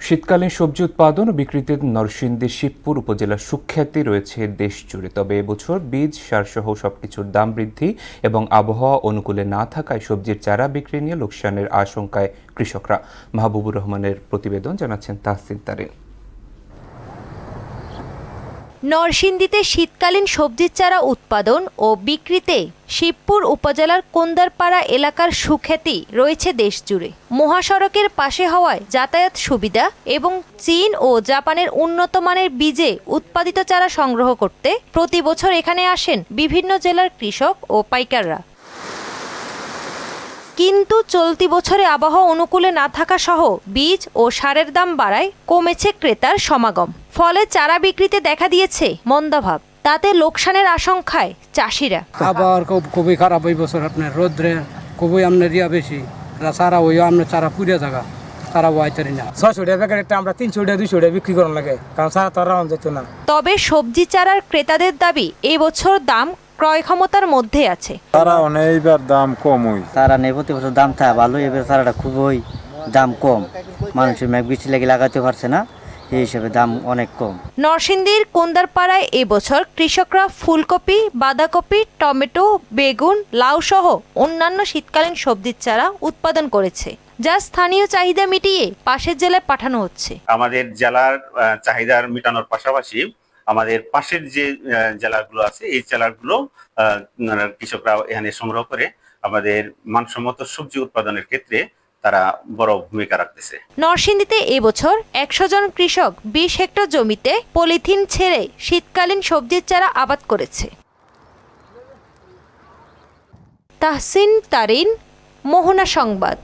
শীতকালীন সবজি উৎপাদন ও বিক্রিতে নরসিংদীর শিবপুর উপজেলার সুখ্যাতি রয়েছে দেশ জুড়ে। তবে এবছর বীজ, সারসহ সবকিছুর দাম বৃদ্ধি এবং আবহাওয়া অনুকূলে না থাকায় সবজির চারা বিক্রি নিয়ে লোকসানের আশঙ্কায় কৃষকরা। মাহবুবুর রহমানের প্রতিবেদন, জানাচ্ছেন তাহসিন তারিন। নরসিংদীতে শীতকালীন সবজির চারা উৎপাদন ও বিক্রিতে শিবপুর উপজেলার কোন্দারপাড়া এলাকার সুখ্যাতি রয়েছে দেশ জুড়ে। মহাসড়কের পাশে হওয়ায় যাতায়াত সুবিধা এবং চীন ও জাপানের উন্নত মানের বীজে উৎপাদিত চারা সংগ্রহ করতে প্রতি বছর এখানে আসেন বিভিন্ন জেলার কৃষক ও পাইকাররা। কিন্তু চলতি বছরে আবহাওয়া অনুকূলে না থাকা সহ বীজ ও সারের দাম বাড়ায় কমেছে ক্রেতার সমাগম। ফলে চারা বিক্রিতে দেখা দিয়েছে মন্দাভাব। তাতে লোকসানের আশঙ্কায় চাষিরা। আবার খুবই খারাপ এই বছর, আপনার রোদ্রে খুবই আপনার বেশি, সারা ওই আপনার চারা পুড়িয়া থাকা, সারা ওয়াইতারি না। 600 টাকা প্যাকেট আমরা 300 টাকা 200 টাকা বিক্রি করার লাগে, কারণ সারা তো রাউন্ড যেত না। তবে সবজি চারার ক্রেতাদের দাবি এই বছর দাম ক্রয় ক্ষমতার মধ্যে আছে। তারা অনেকবার দাম কম হয়, তারা নেই প্রতি বছর দাম থাকে ভালো, এবার তারাটা খুবই দাম কম, মানুষের ম্যাগ বেশি লেগে লাগাতে পারছে না, এই হিসেবে দাম অনেক কম। নরসিংদীর কোন্দারপাড়ায় এবছর কৃষকরা ফুলকপি, বাঁধাকপি, টমেটো, বেগুন, লাউ সহ অন্যান্য শীতকালীন সবজির চারা উৎপাদন করেছে, যা স্থানীয় চাহিদা মিটিয়ে পাশের জেলায় পাঠানো হচ্ছে। আমাদের জেলার চাহিদার মেটানোর পাশাপাশি আমাদের পাশের যে জেলাগুলো আছে এই জেলাগুলো কৃষকরা এখানে সংগ্রহ করে আমাদের মানসম্মত সবজি উৎপাদনের ক্ষেত্রে তারা বড় ভূমিকা রাখতেছে। নরসিংদীতে এবছর 100 জন কৃষক 20 হেক্টর জমিতে পলিথিন ছেড়ে শীতকালীন সবজির চারা আবাদ করেছে। তাহসিন তারিন, মোহনা সংবাদ।